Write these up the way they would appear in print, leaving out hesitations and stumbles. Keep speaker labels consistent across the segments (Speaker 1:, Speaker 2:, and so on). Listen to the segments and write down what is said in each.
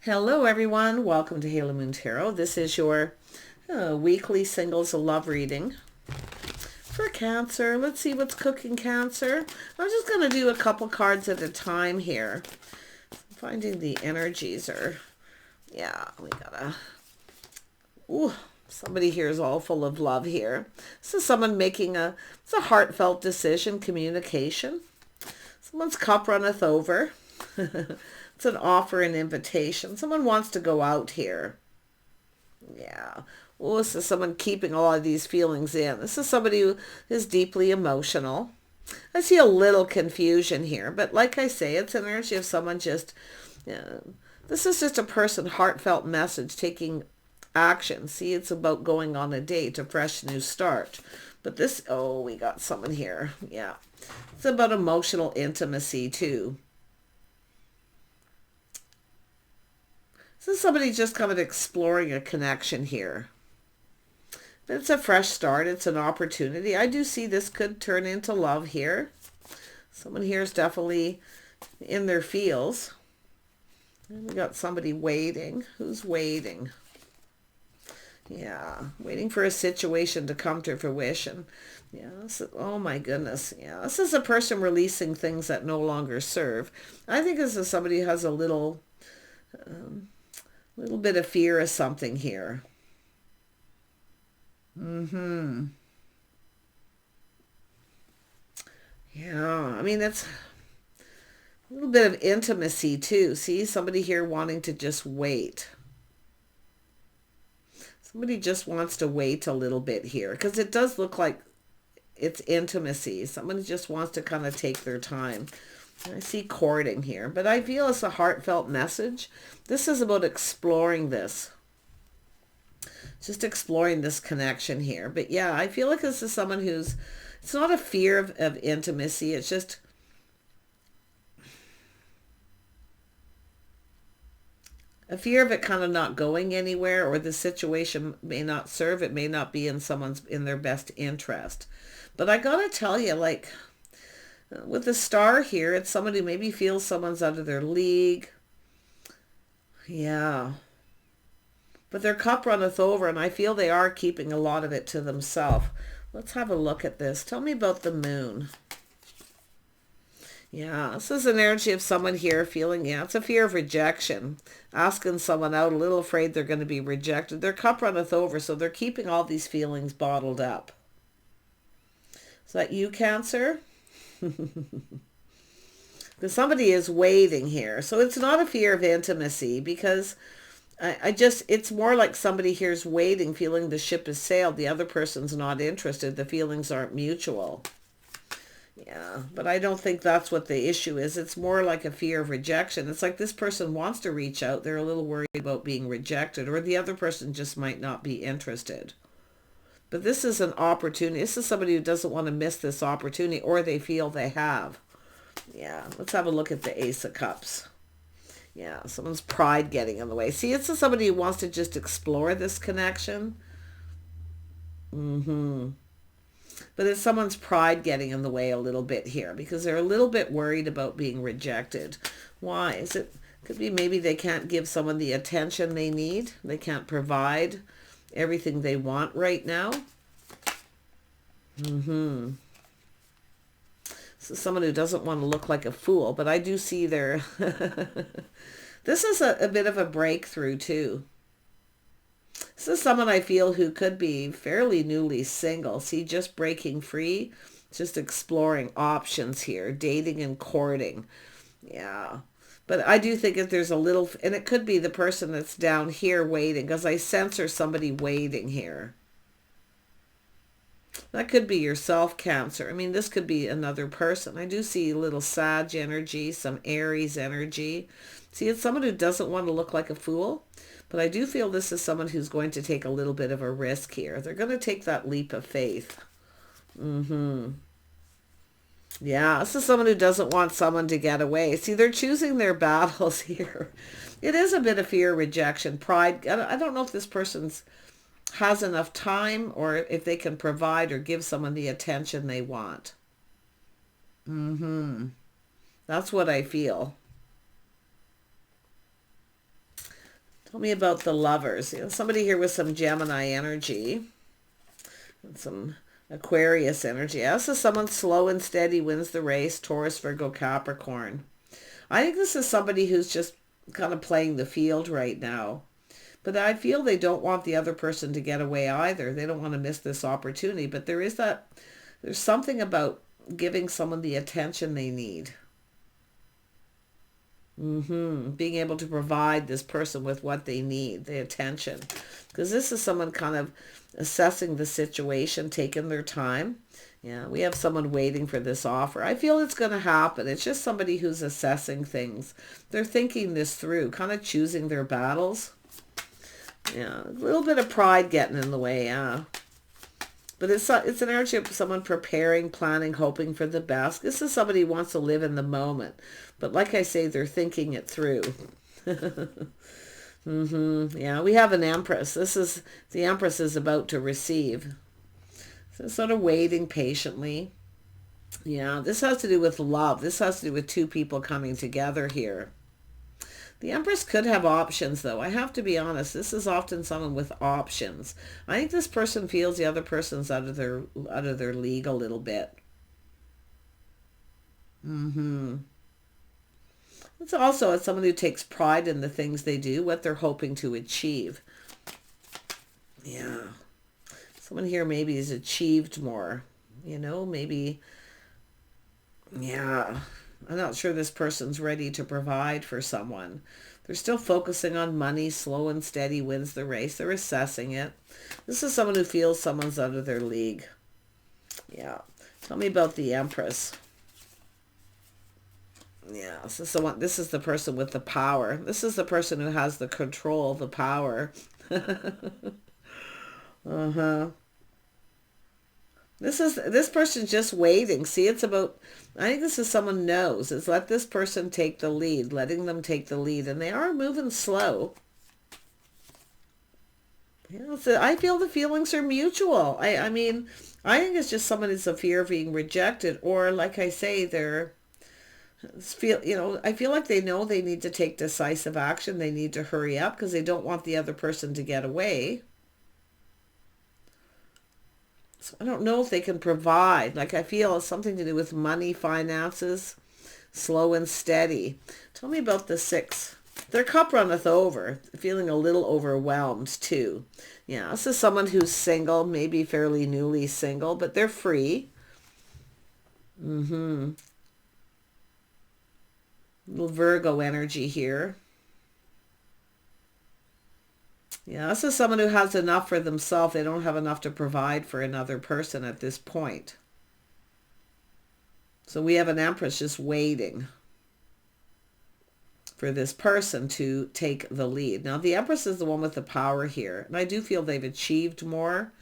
Speaker 1: Hello everyone, welcome to Halo Moon Tarot. This is your weekly singles love reading for Cancer. Let's see what's cooking, Cancer. I'm just going to do a couple cards at a time here. I'm finding the energies are, we gotta, somebody here is all full of love here. This is someone making it's a heartfelt decision, communication. Someone's cup runneth over. It's an offer, an invitation. Someone wants to go out here. Yeah. Well, this is someone keeping a lot of these feelings in. This is somebody who is deeply emotional. I see a little confusion here, but like I say, it's an energy of someone just, this is just a person, heartfelt message, taking action. See, it's about going on a date, a fresh new start. But this, we got someone here. Yeah. It's about emotional intimacy too. This is somebody just kind of exploring a connection here. But it's a fresh start. It's an opportunity. I do see this could turn into love here. Someone here is definitely in their feels. And we got somebody waiting. Who's waiting? Yeah, waiting for a situation to come to fruition. Yeah, oh my goodness. Yeah, this is a person releasing things that no longer serve. I think this is somebody who has a little bit of fear of something here. Yeah, I mean, it's a little bit of intimacy too. See, somebody here wanting to just wait. Somebody just wants to wait a little bit here because it does look like it's intimacy. Somebody just wants to kind of take their time. I see courting here, but I feel it's a heartfelt message. This is about exploring this. Just exploring this connection here. But yeah, I feel like this is someone who's, it's not a fear of intimacy. It's just a fear of it kind of not going anywhere, or the situation may not serve. It may not be in their best interest. But I gotta tell you, like, with the star here, it's somebody who maybe feels someone's out of their league. Yeah. But their cup runneth over, and I feel they are keeping a lot of it to themselves. Let's have a look at this. Tell me about the moon. Yeah, this is an energy of someone here feeling, it's a fear of rejection. Asking someone out, a little afraid they're going to be rejected. Their cup runneth over, so they're keeping all these feelings bottled up. Is that you, Cancer? Because somebody is waiting here. So it's not a fear of intimacy, because it's more like somebody here is waiting, feeling the ship has sailed. The other person's not interested. The feelings aren't mutual. Yeah, but I don't think that's what the issue is. It's more like a fear of rejection. It's like this person wants to reach out. They're a little worried about being rejected, or the other person just might not be interested. But this is an opportunity. This is somebody who doesn't want to miss this opportunity, or they feel they have. Yeah, let's have a look at the Ace of Cups. Yeah, someone's pride getting in the way. See, it's somebody who wants to just explore this connection. But it's someone's pride getting in the way a little bit here, because they're a little bit worried about being rejected. Why? Could be maybe they can't give someone the attention they need. They can't provide everything they want right now. So someone who doesn't want to look like a fool, but I do see their this is a bit of a breakthrough too. This is someone I feel who could be fairly newly single. See, just breaking free, just exploring options here, dating and courting. Yeah. But I do think that there's a little, and it could be the person that's down here waiting, because I sense there's somebody waiting here. That could be yourself, Cancer. I mean, this could be another person. I do see a little Sag energy, some Aries energy. See, it's someone who doesn't want to look like a fool, but I do feel this is someone who's going to take a little bit of a risk here. They're going to take that leap of faith. Yeah, this is someone who doesn't want someone to get away. See, they're choosing their battles here. It is a bit of fear, rejection, pride. I don't know if this person's has enough time, or if they can provide or give someone the attention they want. That's what I feel. Tell me about the lovers. You know, somebody here with some Gemini energy and some Aquarius energy. This is someone slow and steady, wins the race. Taurus, Virgo, Capricorn. I think this is somebody who's just kind of playing the field right now. But I feel they don't want the other person to get away either. They don't want to miss this opportunity. But there's something about giving someone the attention they need. Being able to provide this person with what they need, the attention. Because this is someone kind of assessing the situation, taking their time. Yeah, we have someone waiting for this offer. I feel it's going to happen. It's just somebody who's assessing things. They're thinking this through, kind of choosing their battles. Yeah, a little bit of pride getting in the way, yeah. But it's an energy of someone preparing, planning, hoping for the best. This is somebody who wants to live in the moment. But like I say, they're thinking it through. Yeah, we have an Empress. The Empress is about to receive. So sort of waiting patiently. Yeah, this has to do with love. This has to do with two people coming together here. The Empress could have options, though. I have to be honest. This is often someone with options. I think this person feels the other person's out of their league a little bit. It's also someone who takes pride in the things they do, what they're hoping to achieve. Yeah. Someone here maybe has achieved more. You know, maybe, yeah. I'm not sure this person's ready to provide for someone. They're still focusing on money. Slow and steady wins the race. They're assessing it. This is someone who feels someone's out of their league. Yeah. Tell me about the Empress. Yeah, this is the person with the power. This is the person who has the control, the power. This person's just waiting. See, I think this is someone knows. It's let this person take the lead, letting them take the lead. And they are moving slow. Yeah, so I feel the feelings are mutual. I mean, I think it's just someone who's a fear of being rejected. Or like I say, I feel like they know they need to take decisive action. They need to hurry up because they don't want the other person to get away. So I don't know if they can provide. Like I feel it's something to do with money, finances, slow and steady. Tell me about the 6. Their cup runneth over. Feeling a little overwhelmed too. Yeah, this is someone who's single, maybe fairly newly single, but they're free. Little Virgo energy here. Yeah, this is someone who has enough for themselves. They don't have enough to provide for another person at this point. So we have an Empress just waiting for this person to take the lead. Now, the Empress is the one with the power here. And I do feel they've achieved more.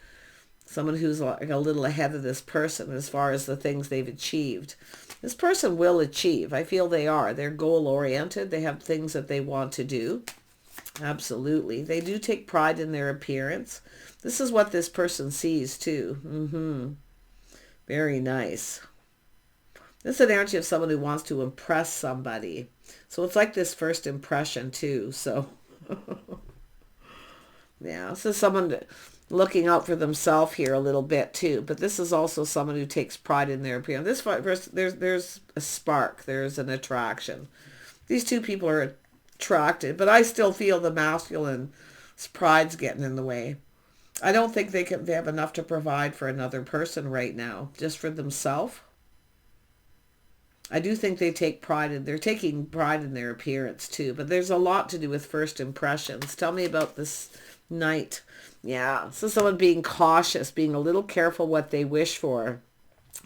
Speaker 1: Someone who's like a little ahead of this person as far as the things they've achieved. This person will achieve. I feel they are. They're goal-oriented. They have things that they want to do. Absolutely. They do take pride in their appearance. This is what this person sees too. Very nice. This is an energy of someone who wants to impress somebody. So it's like this first impression too. So yeah, this is someone looking out for themselves here a little bit too. But this is also someone who takes pride in their appearance. This person, there's a spark. There's an attraction. These two people are attracted, but I still feel the masculine pride's getting in the way. I don't think they have enough to provide for another person right now, just for themselves. I do think they're taking pride in their appearance too, but there's a lot to do with first impressions. Tell me about this Knight. Yeah, so someone being cautious, being a little careful what they wish for.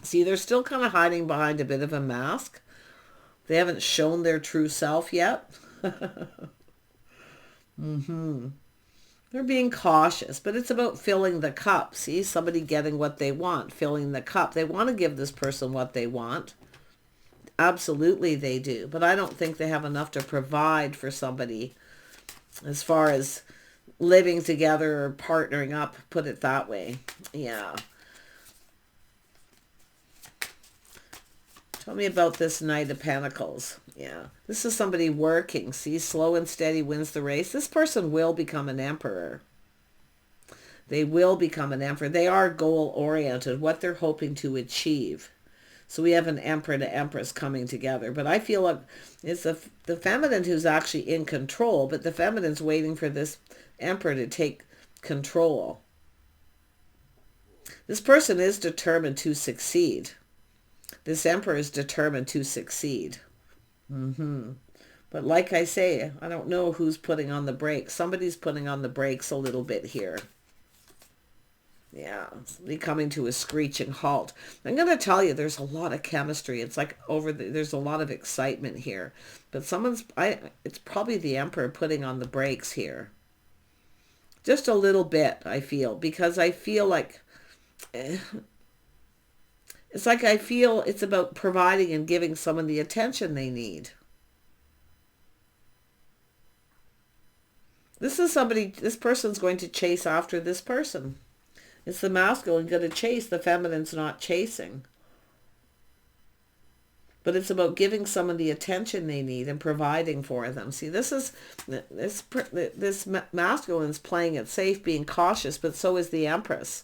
Speaker 1: See, they're still kind of hiding behind a bit of a mask. They haven't shown their true self yet. They're being cautious, but it's about filling the cup. See, somebody getting what they want, filling the cup. They want to give this person what they want. Absolutely they do, but I don't think they have enough to provide for somebody as far as living together or partnering up, put it that way. Yeah. Tell me about this Knight of Pentacles. Yeah, this is somebody working. See, slow and steady wins the race. This person will become an emperor. They will become an emperor. They are goal-oriented, what they're hoping to achieve. So we have an emperor and an empress coming together. But I feel like it's the feminine who's actually in control, but the feminine's waiting for this emperor to take control. This person is determined to succeed. This emperor is determined to succeed. But like I say, I don't know who's putting on the brakes. Somebody's putting on the brakes a little bit here. Yeah, somebody coming to a screeching halt. I'm going to tell you, there's a lot of chemistry. It's like there's a lot of excitement here. But it's probably the emperor putting on the brakes here. Just a little bit, I feel. Because I feel like... It's like I feel it's about providing and giving someone the attention they need. This person's going to chase after this person. It's the masculine going to chase, the feminine's not chasing. But it's about giving someone the attention they need and providing for them. See, this masculine's playing it safe, being cautious, but so is the Empress.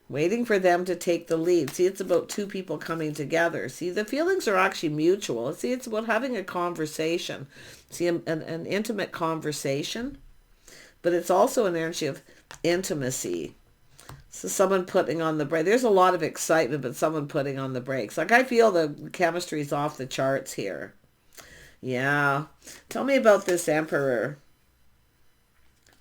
Speaker 1: Waiting for them to take the lead. See, it's about two people coming together. See, the feelings are actually mutual. See, it's about having a conversation. See, an intimate conversation. But it's also an energy of intimacy. So someone putting on the brakes. There's a lot of excitement, but someone putting on the brakes. Like, I feel the chemistry's off the charts here. Yeah. Tell me about this Emperor.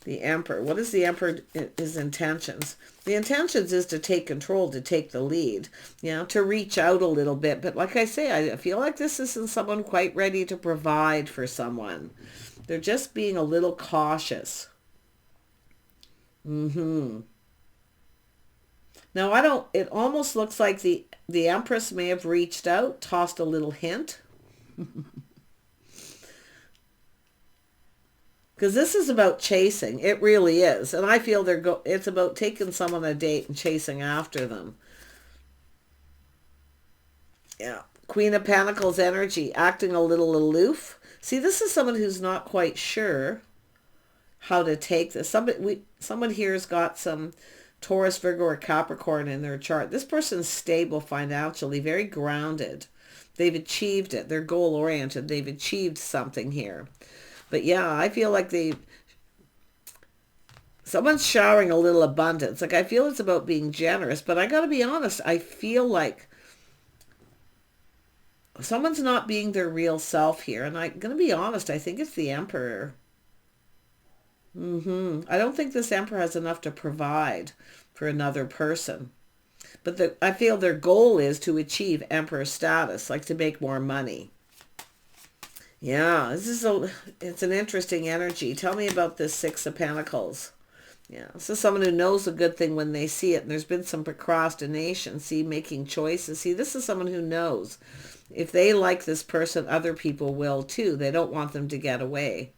Speaker 1: The Emperor. What is the Emperor, his intentions? The intentions is to take control, to take the lead, to reach out a little bit. But like I say, I feel like this isn't someone quite ready to provide for someone. They're just being a little cautious. Now, it almost looks like the Empress may have reached out, tossed a little hint. Because this is about chasing. It really is. And I feel it's about taking someone on a date and chasing after them. Yeah. Queen of Pentacles energy, acting a little aloof. See, this is someone who's not quite sure how to take this. Someone here has got some Taurus, Virgo, or Capricorn in their chart. This person's stable financially, very grounded. They've achieved it. They're goal-oriented. They've achieved something here. But yeah, I feel like someone's showering a little abundance. Like, I feel it's about being generous, but I got to be honest. I feel like someone's not being their real self here. And I'm going to be honest. I think it's the Emperor. I don't think this Emperor has enough to provide for another person. But I feel their goal is to achieve Emperor status, like to make more money. Yeah, it's an interesting energy. Tell me about this Six of Pentacles. Yeah, this is someone who knows a good thing when they see it, and there's been some procrastination. See, making choices. See, this is someone who knows. If they like this person, other people will too. They don't want them to get away.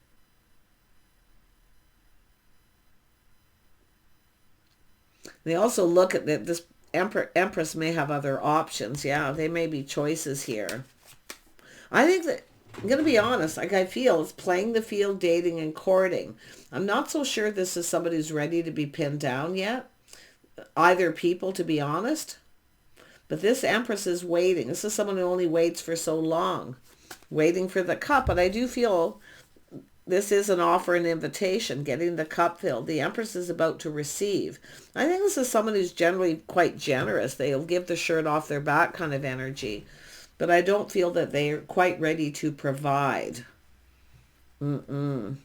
Speaker 1: They also look at this Empress may have other options. Yeah, they may be choices here. I think that, I'm going to be honest, like I feel it's playing the field, dating and courting. I'm not so sure this is somebody who's ready to be pinned down yet. Either people, to be honest. But this Empress is waiting. This is someone who only waits for so long. Waiting for the cup. But I do feel this is an offer, an invitation, getting the cup filled. The Empress is about to receive. I think this is someone who's generally quite generous. They'll give the shirt off their back kind of energy. But I don't feel that they're quite ready to provide. But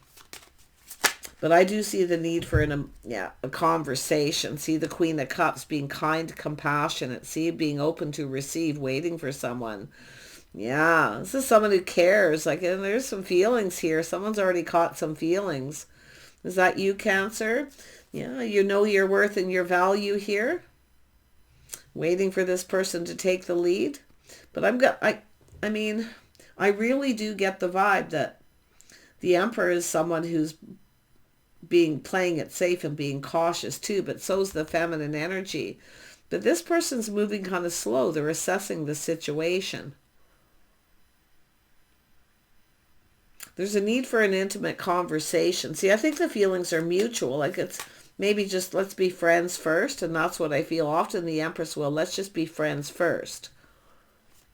Speaker 1: I do see the need for a conversation. See the Queen of Cups, being kind, compassionate. See, being open to receive, waiting for someone. Yeah, this is someone who cares. Like, and there's some feelings here. Someone's already caught some feelings. Is that you, Cancer? Yeah, you know your worth and your value here. Waiting for this person to take the lead. But I mean, I really do get the vibe that the Emperor is someone who's playing it safe and being cautious too, but so's the feminine energy. But this person's moving kind of slow. They're assessing the situation. There's a need for an intimate conversation. See, I think the feelings are mutual. Like it's maybe just let's be friends first. And that's what I feel often the Empress will. Let's just be friends first.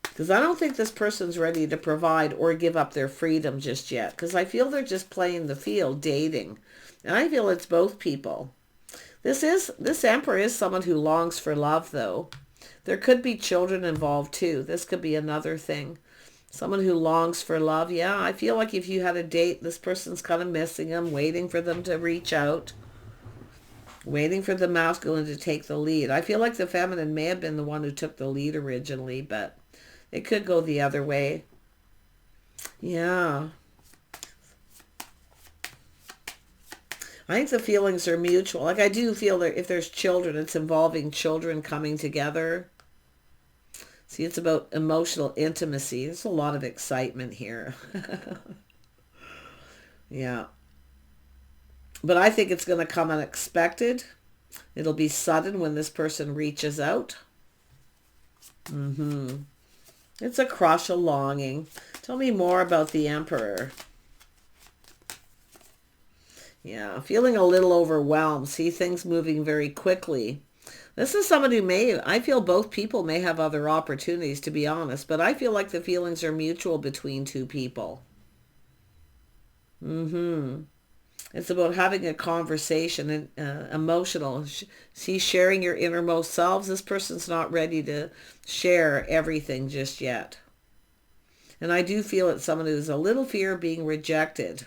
Speaker 1: Because I don't think this person's ready to provide or give up their freedom just yet. Because I feel they're just playing the field, dating. And I feel it's both people. This Emperor is someone who longs for love, though. There could be children involved, too. This could be another thing. Someone who longs for love. Yeah, I feel like if you had a date, this person's kind of missing them, waiting for them to reach out. Waiting for the masculine to take the lead. I feel like the feminine may have been the one who took the lead originally, but it could go the other way. Yeah. I think the feelings are mutual. Like I do feel that if there's children, it's involving children coming together. See, it's about emotional intimacy. There's a lot of excitement here. Yeah. But I think it's going to come unexpected. It'll be sudden when this person reaches out. It's a crush, a longing. Tell me more about the Emperor. Yeah, feeling a little overwhelmed. See things moving very quickly. This is someone who I feel both people may have other opportunities, to be honest, but I feel like the feelings are mutual between two people. It's about having a conversation and emotional. See, sharing your innermost selves. This person's not ready to share everything just yet. And I do feel it's someone who's a little fear of being rejected.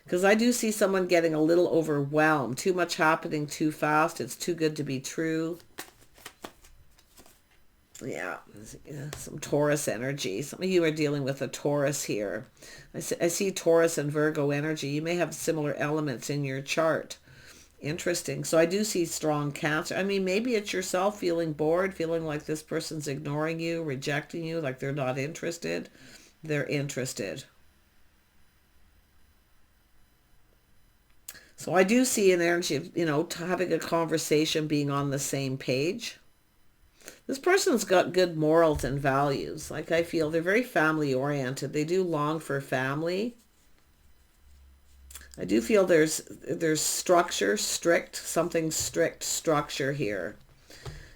Speaker 1: Because I do see someone getting a little overwhelmed. Too much happening too fast. It's too good to be true. Yeah, some Taurus energy. Some of you are dealing with a Taurus here. I see Taurus and Virgo energy. You may have similar elements in your chart. Interesting. So I do see strong Cancer. I mean, maybe it's yourself feeling bored, feeling like this person's ignoring you, rejecting you, like they're not interested. They're interested. So I do see an energy of, having a conversation, being on the same page. This person's got good morals and values. Like I feel they're very family oriented. They do long for family. I do feel there's structure, something strict structure here.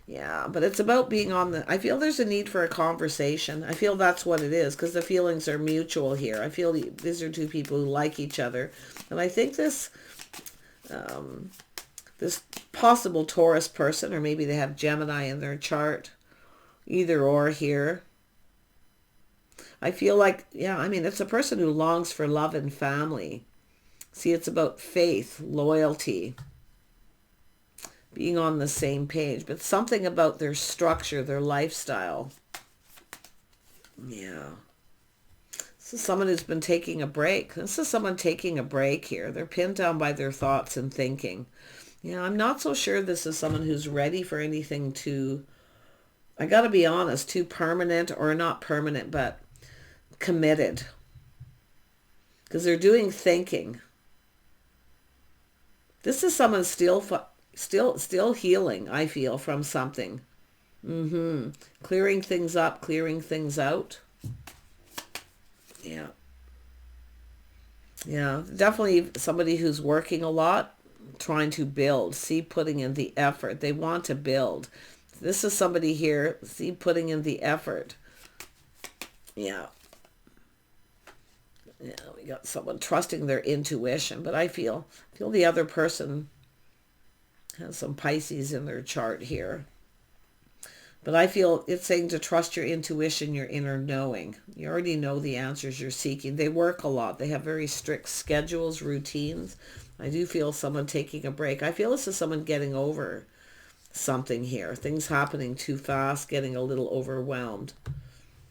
Speaker 1: Yeah, but it's about being I feel there's a need for a conversation. I feel that's what it is because the feelings are mutual here. I feel these are two people who like each other. And I think this possible Taurus person, or maybe they have Gemini in their chart, either or here. I feel like, it's a person who longs for love and family. See, it's about faith, loyalty, being on the same page, but something about their structure, their lifestyle. Yeah. This is someone who's been taking a break. This is someone taking a break here. They're pinned down by their thoughts and thinking. Yeah, I'm not so sure this is someone who's ready for anything I got to be honest, too permanent, or not permanent, but committed. Because they're doing thinking. This is someone still healing, I feel, from something. Clearing things up, clearing things out. Yeah. Yeah, definitely somebody who's working a lot, trying to build. See, putting in the effort. They want to build. This is somebody here, see, putting in the effort. Yeah. Yeah, we got someone trusting their intuition, but I feel the other person has some Pisces in their chart here. But I feel it's saying to trust your intuition, your inner knowing. You already know the answers you're seeking. They work a lot. They have very strict schedules, routines. I do feel someone taking a break. I feel this is someone getting over something here. Things happening too fast, getting a little overwhelmed.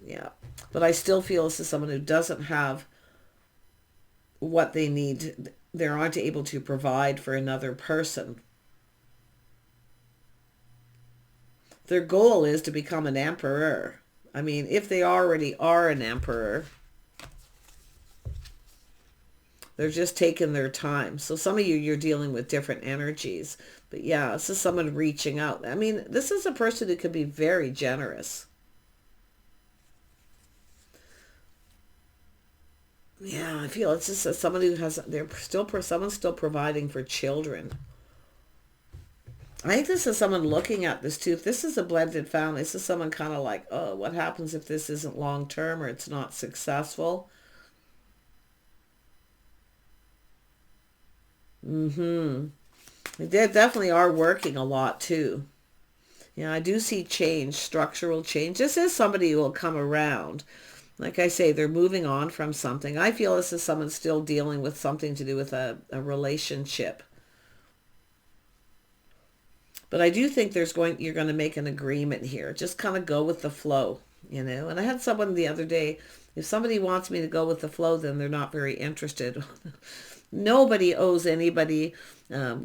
Speaker 1: Yeah. But I still feel this is someone who doesn't have what they need. They aren't able to provide for another person. Their goal is to become an emperor. I mean, if they already are an emperor, they're just taking their time. So some of you're dealing with different energies. But yeah, this is someone reaching out. I mean, this is a person who could be very generous. Yeah, I feel it's just somebody who has, someone's still providing for children. I think this is someone looking at this too. If this is a blended family, this is someone kind of like, oh, what happens if this isn't long term or it's not successful? Mm-hmm. They definitely are working a lot too. Yeah, I do see change, structural change. This is somebody who will come around. Like I say, they're moving on from something. I feel this is someone still dealing with something to do with a relationship. But I do think you're going to make an agreement here. Just kind of go with the flow, you know. And I had someone the other day, if somebody wants me to go with the flow, then they're not very interested. Nobody owes anybody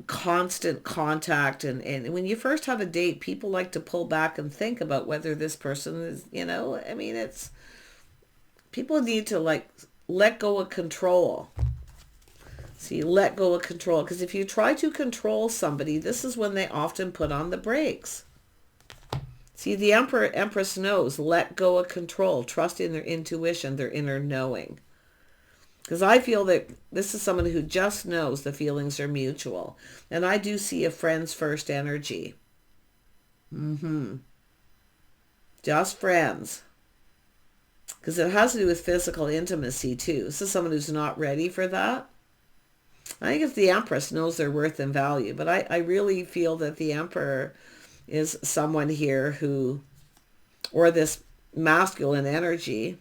Speaker 1: constant contact. And when you first have a date, people like to pull back and think about whether this person is, you know, I mean, people need to like let go of control. See, let go of control. Because if you try to control somebody, this is when they often put on the brakes. See, the Empress knows, let go of control. Trust in their intuition, their inner knowing. Because I feel that this is someone who just knows the feelings are mutual. And I do see a friends first energy. Mm-hmm. Just friends. Because it has to do with physical intimacy too. This is someone who's not ready for that. I think if the Empress knows their worth and value, but I really feel that the Emperor is someone here who, or this masculine energy,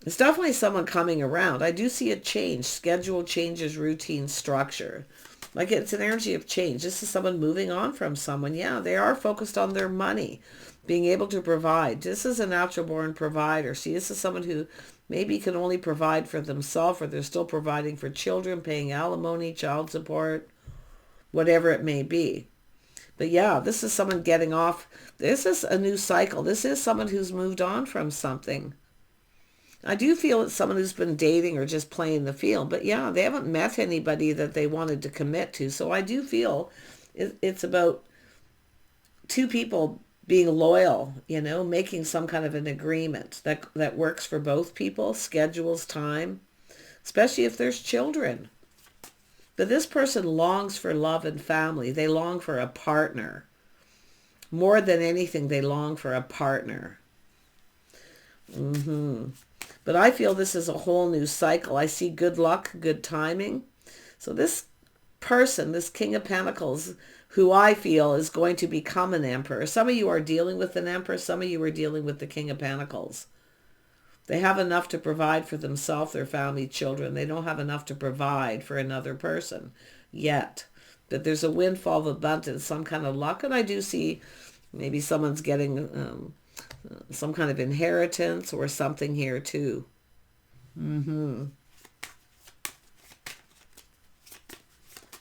Speaker 1: it's definitely someone coming around. I do see a change, schedule changes, routine, structure. Like it's an energy of change. This is someone moving on from someone. Yeah, they are focused on their money, being able to provide. This is a natural born provider. See, this is someone who maybe can only provide for themselves, or they're still providing for children, paying alimony, child support, whatever it may be. But yeah, this is someone getting off. This is a new cycle. This is someone who's moved on from something. I do feel it's someone who's been dating or just playing the field. But yeah, they haven't met anybody that they wanted to commit to. So I do feel it's about two people being loyal, you know, making some kind of an agreement that works for both people, schedules, time, especially if there's children. But this person longs for love and family. They long for a partner. More than anything, they long for a partner. Mm-hmm. But I feel this is a whole new cycle. I see good luck, good timing. So this person, this King of Pentacles, who I feel is going to become an emperor. Some of you are dealing with an emperor. Some of you are dealing with the King of Pentacles. They have enough to provide for themselves, their family, children. They don't have enough to provide for another person yet. But there's a windfall of abundance, some kind of luck. And I do see maybe someone's getting some kind of inheritance or something here too. Mm-hmm.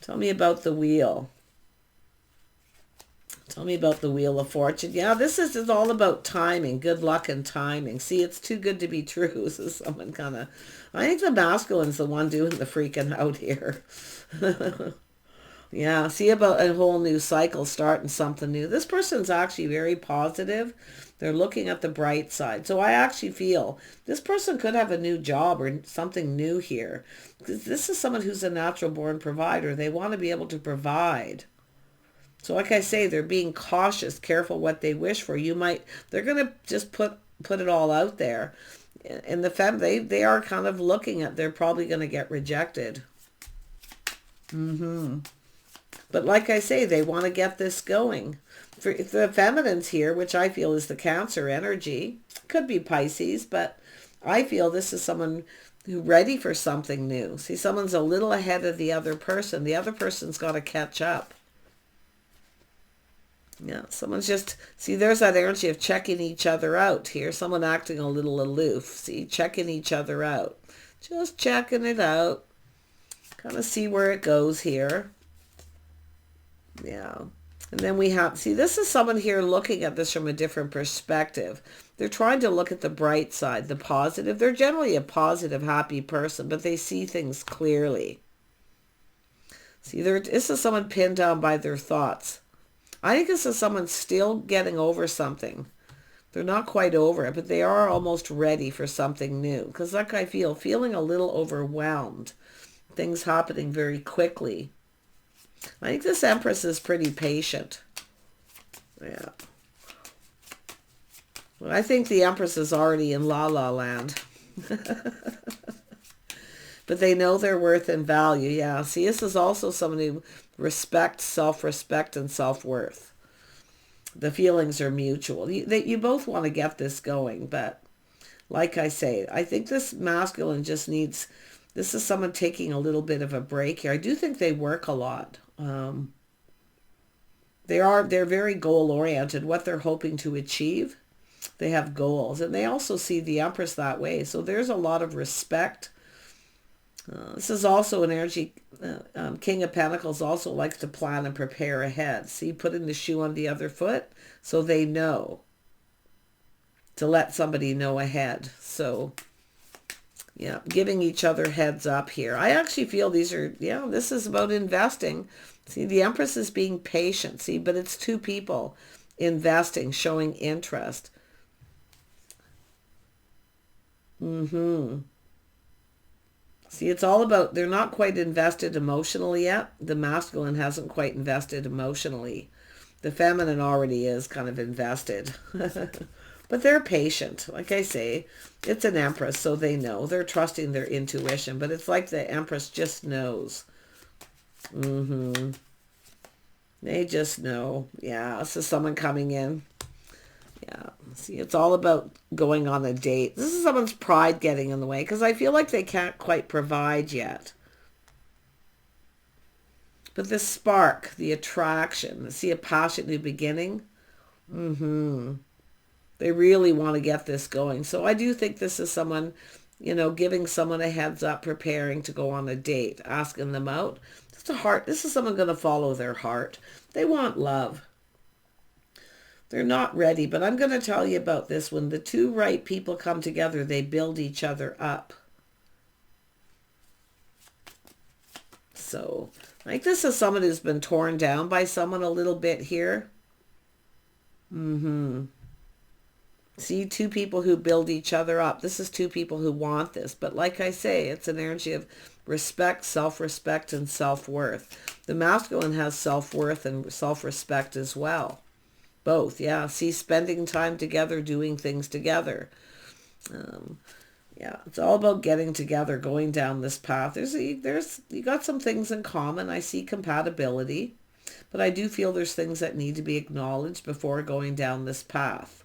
Speaker 1: Tell me about the wheel. Tell me about the Wheel of Fortune. Yeah, this is all about timing, good luck and timing. See, it's too good to be true. This is someone kind of, I think the masculine's the one doing the freaking out here. Yeah, see about a whole new cycle, starting something new. This person's actually very positive. They're looking at the bright side. So I actually feel this person could have a new job or something new here. This is someone who's a natural born provider. They want to be able to provide. So like I say, they're being cautious, careful what they wish for. They're going to just put it all out there. And the they are kind of looking at, they're probably going to get rejected. Mm-hmm. But like I say, they want to get this going. For the feminine's here, which I feel is the Cancer energy. Could be Pisces, but I feel this is someone who's ready for something new. See, someone's a little ahead of the other person. The other person's got to catch up. Yeah, someone's just, see, there's that energy of checking each other out here. Someone acting a little aloof. See, checking each other out. Just checking it out. Kind of see where it goes here. Yeah. And then we have, see, this is someone here looking at this from a different perspective. They're trying to look at the bright side, the positive. They're generally a positive, happy person, but they see things clearly. See, this is someone pinned down by their thoughts. I think this is someone still getting over something. They're not quite over it, but they are almost ready for something new. Because like I feel, feeling a little overwhelmed. Things happening very quickly. I think this Empress is pretty patient. Yeah. Well, I think the Empress is already in La La Land. But they know their worth and value. Yeah. See, this is also someone who respects self-respect and self-worth. The feelings are mutual. You both want to get this going, but like I say, I think this masculine just needs, this is someone taking a little bit of a break here. I do think they work a lot. They're very goal-oriented. What they're hoping to achieve, they have goals. And they also see the Empress that way. So there's a lot of respect. This is also an energy, King of Pentacles also likes to plan and prepare ahead. See, putting the shoe on the other foot so they know to let somebody know ahead. So, yeah, giving each other heads up here. I actually feel these are, yeah, this is about investing. See, the Empress is being patient, see, but it's two people investing, showing interest. See, it's all about, they're not quite invested emotionally yet. The masculine hasn't quite invested emotionally. The feminine already is kind of invested. But they're patient. Like I say, it's an Empress, so they know. They're trusting their intuition. But it's like the Empress just knows. They just know. Yeah, this is someone coming in. Yeah, see, it's all about going on a date. This is someone's pride getting in the way because I feel like they can't quite provide yet. But the spark, the attraction, see a passionate new beginning. They really want to get this going. So I do think this is someone, you know, giving someone a heads up, preparing to go on a date, asking them out. It's a heart. This is someone going to follow their heart. They want love. They're not ready, but I'm going to tell you about this. When the two right people come together, they build each other up. So, like this is someone who's been torn down by someone a little bit here. See, two people who build each other up. This is two people who want this. But like I say, it's an energy of respect, self-respect, and self-worth. The masculine has self-worth and self-respect as well. Both, yeah. See, spending time together, doing things together. Yeah, it's all about getting together, going down this path. You got some things in common. I see compatibility, but I do feel there's things that need to be acknowledged before going down this path.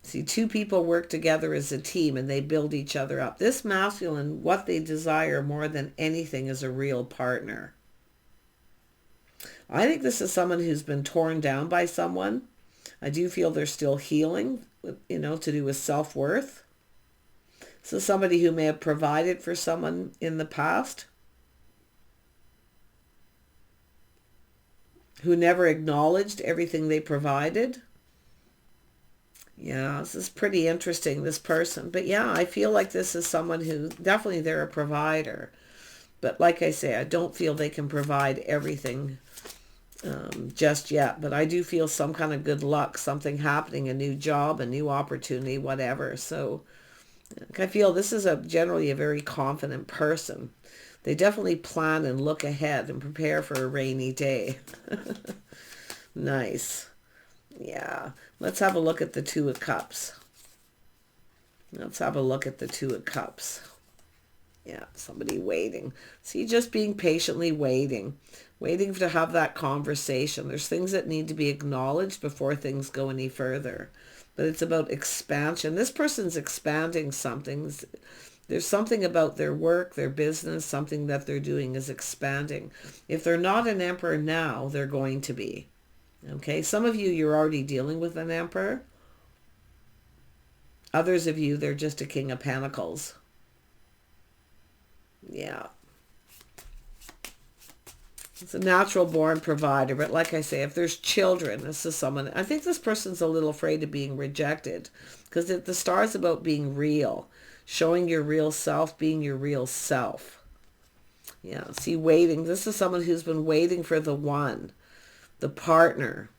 Speaker 1: See, two people work together as a team and they build each other up. This masculine, what they desire more than anything is a real partner. I think this is someone who's been torn down by someone. I do feel they're still healing, you know, to do with self-worth. So somebody who may have provided for someone in the past, who never acknowledged everything they provided. Yeah, this is pretty interesting, this person. But yeah, I feel like this is someone who, definitely they're a provider. But like I say, I don't feel they can provide everything just yet, but I do feel some kind of good luck, something happening, a new job, a new opportunity, whatever. So I feel this is generally a very confident person. They definitely plan and look ahead and prepare for a rainy day. Nice. Yeah. Let's have a look at the Two of Cups. Let's have a look at the Two of Cups. Yeah, somebody waiting. See, just being patiently waiting to have that conversation. There's things that need to be acknowledged before things go any further. But it's about expansion. This person's expanding something. There's something about their work, their business, something that they're doing is expanding. If they're not an emperor now, they're going to be. Okay, some of you, you're already dealing with an emperor. Others of you, they're just a King of Pentacles. Yeah. It's a natural born provider, but like I say, if there's children, this is someone, I think this person's a little afraid of being rejected because the star is about being real, showing your real self, being your real self. Yeah, see, waiting. This is someone who's been waiting for the one, the partner.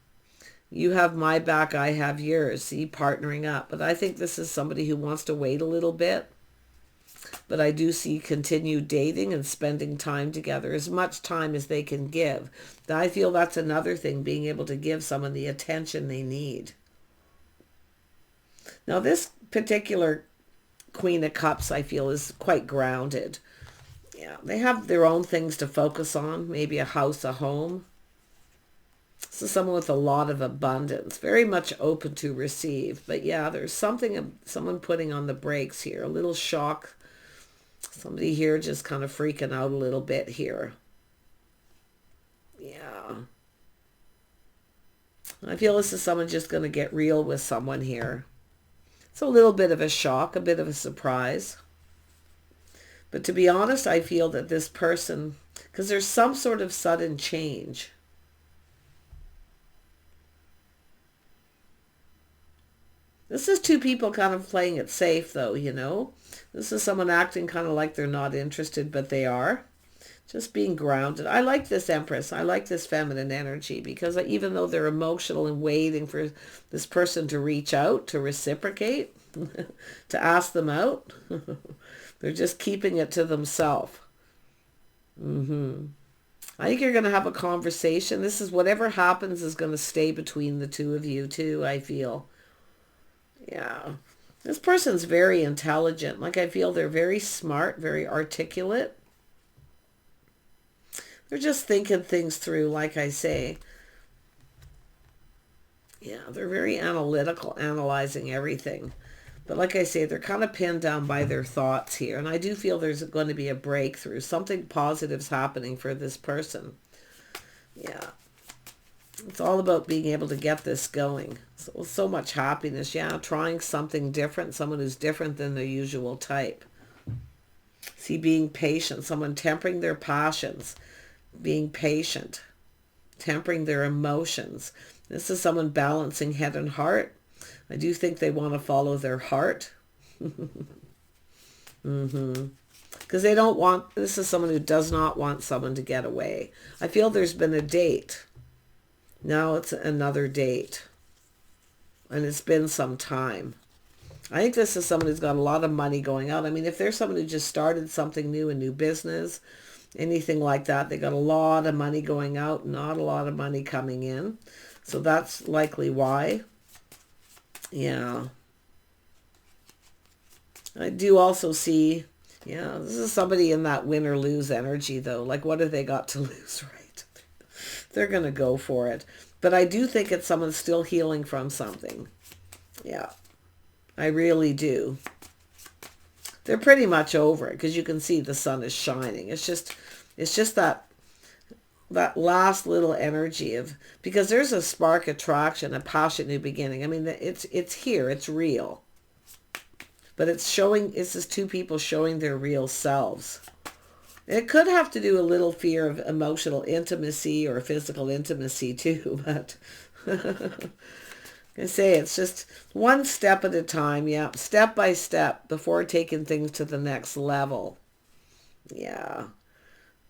Speaker 1: You have my back, I have yours. See, partnering up. But I think this is somebody who wants to wait a little bit. But I do see continued dating and spending time together, as much time as they can give. I feel that's another thing, being able to give someone the attention they need. Now, this particular Queen of Cups, I feel, is quite grounded. Yeah, they have their own things to focus on, maybe a house, a home. This is someone with a lot of abundance, very much open to receive. But yeah, there's something, someone putting on the brakes here, a little shock. Somebody here just kind of freaking out a little bit here. Yeah. I feel this is someone just going to get real with someone here. It's a little bit of a shock, a bit of a surprise. But to be honest, I feel that this person, because there's some sort of sudden change. This is two people kind of playing it safe, though, you know. This is someone acting kind of like they're not interested, but they are. Just being grounded. I like this Empress. I like this feminine energy, because even though they're emotional and waiting for this person to reach out, to reciprocate, to ask them out, they're just keeping it to themselves. I think you're going to have a conversation. This is, whatever happens is going to stay between the two of you too, I feel. Yeah. This person's very intelligent. Like, I feel they're very smart, very articulate. They're just thinking things through, like I say. Yeah, they're very analytical, analyzing everything. But like I say, they're kind of pinned down by their thoughts here. And I do feel there's going to be a breakthrough. Something positive's happening for this person. Yeah. It's all about being able to get this going. So much happiness. Yeah, trying something different. Someone who's different than their usual type. See, being patient. Someone tempering their passions. Being patient. Tempering their emotions. This is someone balancing head and heart. I do think they want to follow their heart. Because they don't want... This is someone who does not want someone to get away. I feel there's been a date. Now it's another date. And it's been some time. I think this is someone who's got a lot of money going out. I mean, if there's someone who just started something new, a new business, anything like that, they got a lot of money going out, not a lot of money coming in. So that's likely why. Yeah. I do also see, yeah, this is somebody in that win or lose energy, though. Like, what have they got to lose, right? They're going to go for it. But I do think it's someone still healing from something. Yeah, I really do. They're pretty much over it, because you can see the sun is shining. It's just that last little energy of, because there's a spark attraction, a passionate new beginning. I mean, it's here, it's real. But it's just two people showing their real selves. It could have to do a little fear of emotional intimacy or physical intimacy too, but I say it's just one step at a time. Yeah, step by step before taking things to the next level. Yeah,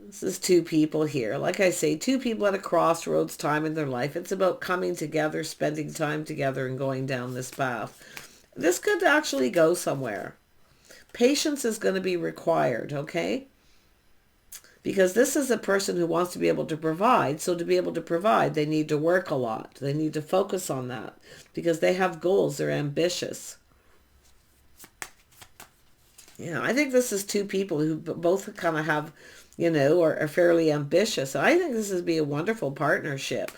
Speaker 1: this is two people here. Like I say, two people at a crossroads time in their life. It's about coming together, spending time together, and going down this path. This could actually go somewhere. Patience is going to be required, okay? Because this is a person who wants to be able to provide. So to be able to provide, they need to work a lot. They need to focus on that. Because they have goals. They're ambitious. Yeah, I think this is two people who both kind of have, you know, are fairly ambitious. And I think this would be a wonderful partnership.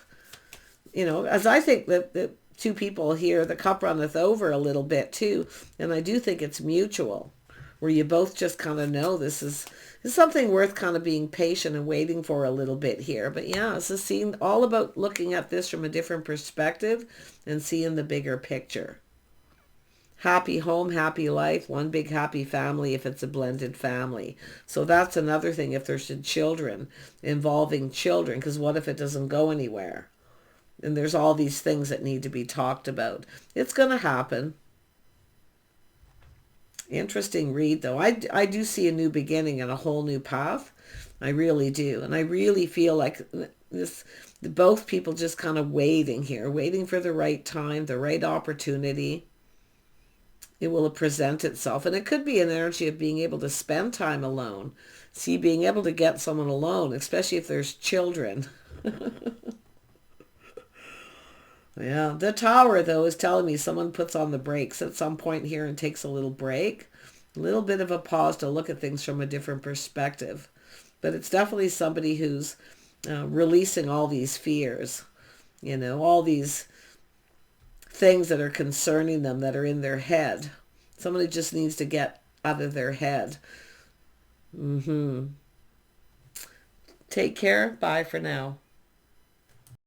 Speaker 1: You know, as I think that the two people here, the cup runneth over a little bit too. And I do think it's mutual. Where you both just kind of know this is something worth kind of being patient and waiting for a little bit here. But yeah, it's a all about looking at this from a different perspective and seeing the bigger picture. Happy home, happy life, one big happy family if it's a blended family. So that's another thing if there's children, involving children, because what if it doesn't go anywhere? And there's all these things that need to be talked about. It's going to happen. Interesting read, though. I do see a new beginning and a whole new path. I really do. And I really feel like this Both people just kind of waiting here, waiting for the right time, the right opportunity. It will present itself. And it could be an energy of being able to spend time alone. See, being able to get someone alone, especially if there's children. Yeah, the Tower, though, is telling me someone puts on the brakes at some point here and takes a little break. A little bit of a pause to look at things from a different perspective. But it's definitely somebody who's releasing all these fears, all these things that are concerning them that are in their head. Somebody just needs to get out of their head. Take care. Bye for now.